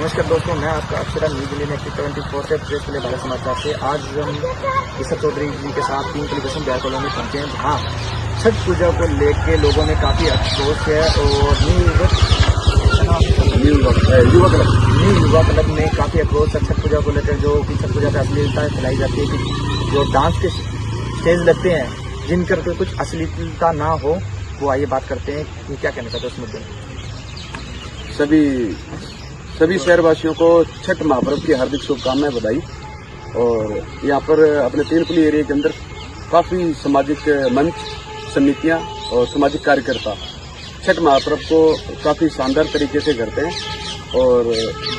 नमस्कार दोस्तों, मैं आपका अक्षरा न्यूज दिल्ली में 24 से प्रेस के लिए भारत समाचार से। आज हम किशोर चौधरी जी के साथ 3 पुलिस बिहार कॉलोनी पहुंचे हैं, जहाँ छठ पूजा को लेकर लोगों में काफी अफसोस है और न्यू युवा क्लब में काफी अफसोस है छठ पूजा को लेकर। जो कि छठ पूजा पे अश्लीलता फैलाई जाती है कि जो डांस के स्टेज लगते हैं जिनकर कुछ अश्लीलता ना हो, वो आइए बात करते हैं कि क्या कहना चाहते हैं उस मुद्दे में। सभी शहरवासियों को छठ महापर्व की हार्दिक शुभकामनाएं, बधाई। और यहाँ पर अपने तीनपुली एरिया के अंदर काफी सामाजिक मंच, समितियां और सामाजिक कार्यकर्ता छठ महापर्व को काफी शानदार तरीके से करते हैं। और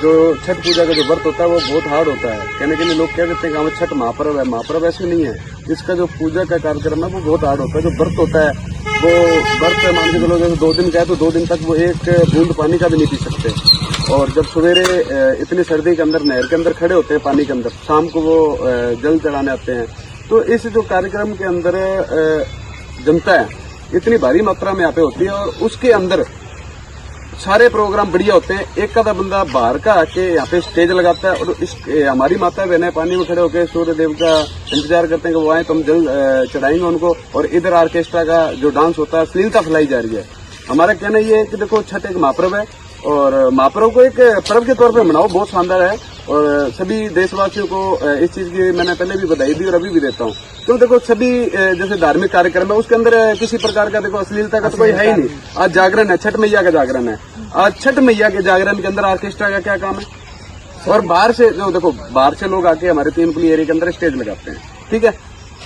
जो छठ पूजा का जो व्रत होता है वो बहुत हार्ड होता है। कहने के लिए लोग कह देते हैं कि हमें छठ महापर्व है, महापर्व ऐसे नहीं है। इसका जो पूजा का कार्यक्रम है वो बहुत हार्ड होता है। जो व्रत होता है वो व्रत मान के चलो, जैसे 2 दिन का है तो 2 दिन तक वो एक बूंद पानी का भी नहीं पी सकते। और जब सवेरे इतनी सर्दी के अंदर नहर के अंदर खड़े होते हैं पानी के अंदर, शाम को वो जल चढ़ाने आते हैं। तो इस जो कार्यक्रम के अंदर जनता है इतनी भारी मात्रा में यहाँ पे होती है और उसके अंदर सारे प्रोग्राम बढ़िया होते हैं। एक आधा बंदा बाहर का आके यहाँ पे स्टेज लगाता है और इस हमारी माता बहनें पानी में खड़े होकर सूर्य देव का इंतजार करते हैं कि वो आए तो हम जल चढ़ाएंगे उनको। और इधर ऑर्केस्ट्रा का जो डांस होता है अश्लीलता फैलाई जा रही है। हमारा कहना ये है कि देखो, छठ एक महापर्व है और महापर्व को एक पर्व के तौर पे मनाओ, बहुत शानदार है। और सभी देशवासियों को इस चीज की मैंने पहले भी बधाई दी और अभी भी देता हूँ। तो देखो, सभी जैसे धार्मिक कार्यक्रम है उसके अंदर किसी प्रकार का देखो अश्लीलता का तो कोई है ही नहीं। आज जागरण है, छठ मैया का जागरण है। आज छठ मैया के जागरण के अंदर ऑर्केस्ट्रा का क्या काम है? और बाहर से जो देखो, बाहर से लोग आके हमारे तीनपुली एरिया के अंदर स्टेज लगाते हैं। ठीक है,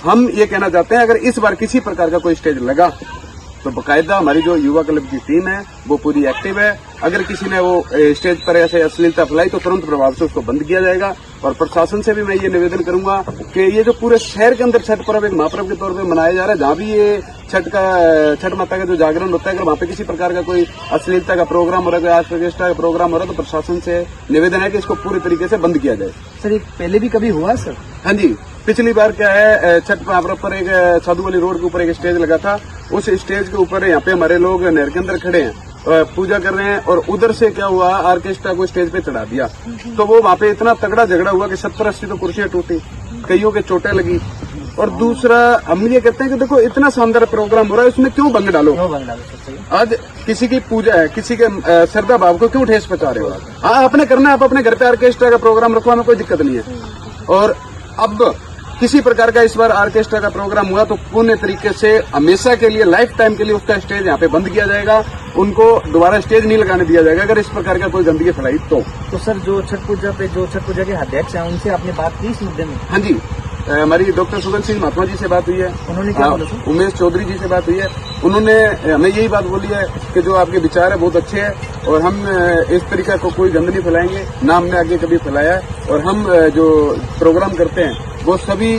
हम ये कहना चाहते हैं अगर इस बार किसी प्रकार का कोई स्टेज लगा तो बकायदा हमारी जो युवा क्लब की टीम है वो पूरी एक्टिव है। अगर किसी ने वो स्टेज पर ऐसे अश्लीलता फैलाई तो तुरंत प्रभाव से उसको बंद किया जाएगा। और प्रशासन से भी मैं ये निवेदन करूंगा कि ये जो पूरे शहर के अंदर छठ पर्व एक महापर्व के तौर पे मनाया जा रहा है, जहाँ भी ये छठ माता का जो जागरण होता है, अगर वहाँ पे किसी प्रकार का कोई अश्लीलता का प्रोग्राम हो रहा है, कोई ऑर्केस्ट्रा का प्रोग्राम हो रहा है, तो प्रशासन से निवेदन है कि इसको पूरी तरीके से बंद किया जाए। सर, ये पहले भी कभी हुआ सर? हाँ जी, पिछली बार क्या है, छठ महापर्व पर एक साधु वाली रोड के ऊपर एक स्टेज लगा था। उस स्टेज के ऊपर यहाँ पे हमारे लोग नहर के अंदर खड़े हैं, पूजा कर रहे हैं, और उधर से क्या हुआ, ऑर्केस्ट्रा को स्टेज पे चढ़ा दिया। तो वो वहाँ पे इतना तगड़ा झगड़ा हुआ कि 70-80 तो कुर्सियां टूटी, कईयों के चोटें लगी। और दूसरा हम ये कहते हैं कि देखो, इतना शानदार प्रोग्राम हो रहा है, उसमें क्यों भंग डालो? आज किसी की पूजा है, किसी के श्रद्धा भाव को क्यों ठेस पहुंचा रहे हो? हाँ, आपने करना है, आप अपने घर पे ऑर्केस्ट्रा का प्रोग्राम रखवा में कोई दिक्कत नहीं है। और अब किसी प्रकार का इस बार ऑर्केस्ट्रा का प्रोग्राम हुआ तो पूर्ण तरीके से हमेशा के लिए, लाइफ टाइम के लिए उसका स्टेज यहाँ पे बंद किया जाएगा। उनको दोबारा स्टेज नहीं लगाने दिया जाएगा अगर इस प्रकार का कोई गंदगी फैलाई तो सर, जो छठ पूजा के अध्यक्ष हैं उनसे आपने बात की इस मुद्दे में? हाँ जी, हमारी डॉक्टर सुगन सिंह महात्मा जी से बात हुई है। उन्होंने क्या बोला? उमेश चौधरी जी से बात हुई है। उन्होंने हमें यही बात बोली है कि जो आपके विचार है बहुत अच्छे हैं और हम इस तरीके को कोई गंद नहीं फैलाएंगे, ना हमने आगे कभी फैलाया है। और हम जो प्रोग्राम करते हैं वो सभी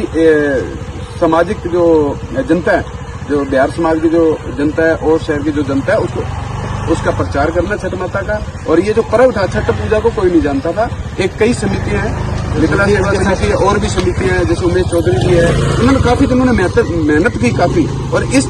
सामाजिक जो जनता है, जो बिहार समाज की जो जनता है और शहर की जो जनता है, उसका प्रचार करना छठ माता का। और ये जो पर्व था छठ पूजा को कोई नहीं जानता था। एक कई समितियां हैं, विकला सेवा समिति और भी समितियां हैं, जैसे उमेश चौधरी जी है, उन्होंने काफी उन्होंने मेहनत की काफी। और इस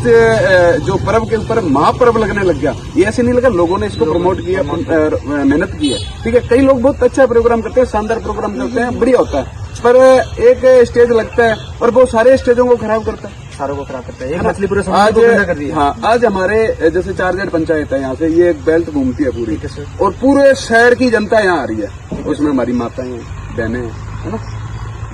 जो पर्व के ऊपर महापर्व लगने लग गया, ये ऐसे नहीं लगा, लोगों ने इसको प्रमोट किया, मेहनत की है। ठीक है, कई लोग बहुत अच्छा प्रोग्राम करते हैं, शानदार प्रोग्राम करते हैं, बढ़िया होता है। पर एक स्टेज लगता है और वो सारे स्टेजों को खराब करता है, सारों को खराब करता है। एक मछली पूरे समाज को गंदा कर दी है। हाँ, आज हमारे जैसे 4 गेट पंचायत है, यहाँ से ये एक बेल्ट घूमती है पूरी, और पूरे शहर की जनता यहाँ आ रही है। उसमें हमारी माताएं हैं, बहनें हैं, है ना,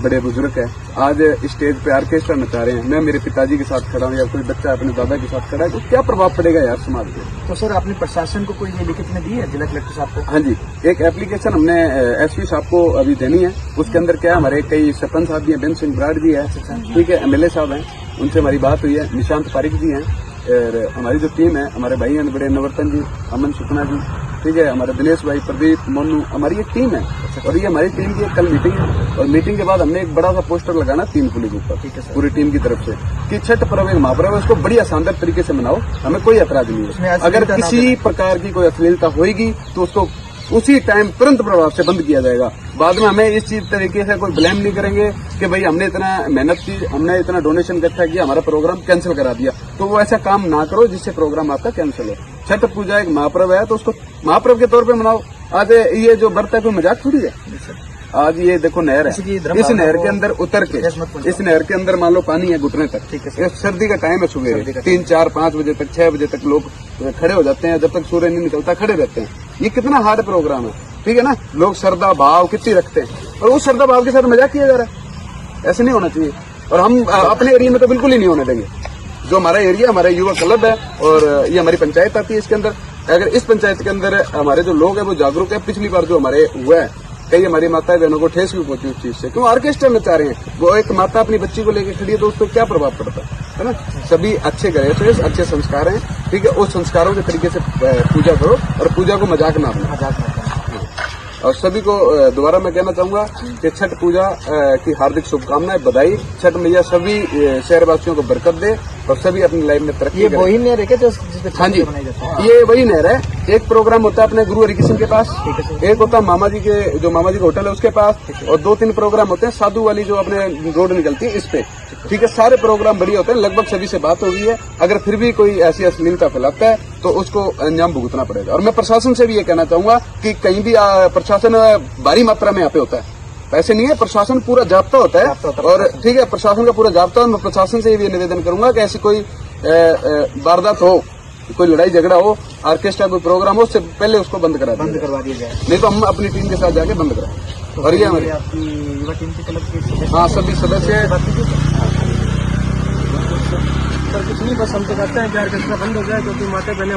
बड़े बुजुर्ग है। आज स्टेज पे ऑर्केस्ट्रा नचा रहे हैं, मैं मेरे पिताजी के साथ खड़ा हूँ या कोई बच्चा अपने दादा के साथ खड़ा है, तो क्या प्रभाव पड़ेगा यार समाज पे? तो सर, आपने प्रशासन को कोई ये लिखित में दी है, जिला कलेक्टर साहब को? हाँ जी, एक एप्लीकेशन हमने एसपी साहब को अभी देनी है। उसके अंदर क्या है, हमारे कई सरपंच साहब भी हैं, बेन सिंह ब्राड जी है, ठीक है, MLA साहब हैं, उनसे हमारी बात हुई है, निशांत पारिक जी हैं, और हमारी जो टीम है, हमारे भाई हैं बड़े नवर्तन जी, अमन सुखना जी, ठीक है, हमारे दिनेश भाई, प्रदीप, मोनू, हमारी एक टीम है। और ये हमारी टीम की एक कल मीटिंग है और मीटिंग के बाद हमने एक बड़ा सा पोस्टर लगाना तीनपुली के ऊपर, ठीक है, पूरी टीम की तरफ से कि छठ पर्व एक महापर्व है, उसको बढ़िया शानदार तरीके से मनाओ, हमें कोई ऐतराज नहीं है। अगर किसी प्रकार की कोई अश्लीलता होगी तो उसको उसी टाइम तुरंत प्रभाव से बंद किया जाएगा। बाद में हमें इस चीज तरीके से कोई ब्लेम नहीं करेंगे कि भाई हमने इतना मेहनत की, हमने इतना डोनेशन इकट्ठा किया, हमारा प्रोग्राम कैंसिल करा दिया। तो वो ऐसा काम ना करो जिससे प्रोग्राम आपका कैंसिल हो। छठ पूजा एक महापर्व है तो उसको महापर्व के तौर पे मनाओ। आज ये जो बरता है कोई मजाक थोड़ी है। आज ये देखो नहर है, इस नहर के अंदर उतर के, इस नहर के अंदर मान लो पानी है घुटने तक। ये सर्दी का टाइम है, सुबह 3, 4, 5 बजे तक, 6 बजे तक लोग खड़े हो जाते हैं, जब तक सूर्य नहीं निकलता खड़े रहते हैं। ये कितना हार्ड प्रोग्राम है, ठीक है ना। लोग श्रद्धा भाव कितनी रखते हैं और उस श्रद्धा भाव के साथ मजाक किया जा रहा है। ऐसे नहीं होना चाहिए और हम अपने एरिया में तो बिल्कुल ही नहीं होने देंगे। जो हमारा एरिया, हमारा युवा क्लब है और ये हमारी पंचायत आती है, इसके अंदर अगर इस पंचायत के अंदर हमारे जो लोग हैं वो जागरूक है। पिछली बार जो हमारे हुआ है, कई हमारी माता बहनों को ठेस भी पहुंची उस चीज से, क्यों ऑर्केस्ट्रा में चाह रहे हैं। वो एक माता अपनी बच्ची को लेकर खड़ी है तो उसको क्या प्रभाव पड़ता है ना। सभी अच्छे करे थे, अच्छे संस्कार हैं, ठीक है। उस संस्कारों के तरीके से पूजा करो और पूजा को मजाक ना बनाओ। और सभी को दोबारा मैं कहना चाहूंगा कि छठ पूजा की हार्दिक शुभकामनाएं, बधाई। छठ मैया सभी शहरवासियों को बरकत दे और सभी अपनी लाइफ में तरक्की ये वही नहर है क्या जो जिसपे हाँ जी, ये वही नहर है। एक प्रोग्राम होता है अपने गुरु हरिकिशन के पास, एक होता है मामा जी के, जो मामा जी का होटल है उसके पास, और 2-3 प्रोग्राम होते हैं साधु वाली जो अपने रोड निकलती है इस पे, ठीक है। सारे प्रोग्राम बढ़िया होते हैं, लगभग सभी से बात हो गई है। अगर फिर भी कोई ऐसी अश्लीलता फैलाता है तो उसको अंजाम भुगतना पड़ेगा। और मैं प्रशासन से भी ये कहना चाहूंगा कि कहीं भी प्रशासन भारी मात्रा में यहाँ पे होता है, ऐसे नहीं है। प्रशासन पूरा जाब्ता होता है और ठीक है, प्रशासन का पूरा जाब्ता है। मैं प्रशासन से भी निवेदन करूंगा कि ऐसी कोई वारदात हो, कोई लड़ाई झगड़ा हो, ऑर्केस्ट्रा कोई प्रोग्राम हो, उससे पहले उसको बंद करवा दिया जाए, नहीं तो हम अपनी टीम के साथ जाके बंद कराएं। और ये हमारी आपकी युवा टीम के क्लब के हाँ सभी सदस्य सर कुछ नहीं, बस हम तो कहते हैं कि ऑर्केस्ट्रा बंद हो जाए क्योंकि माता बहने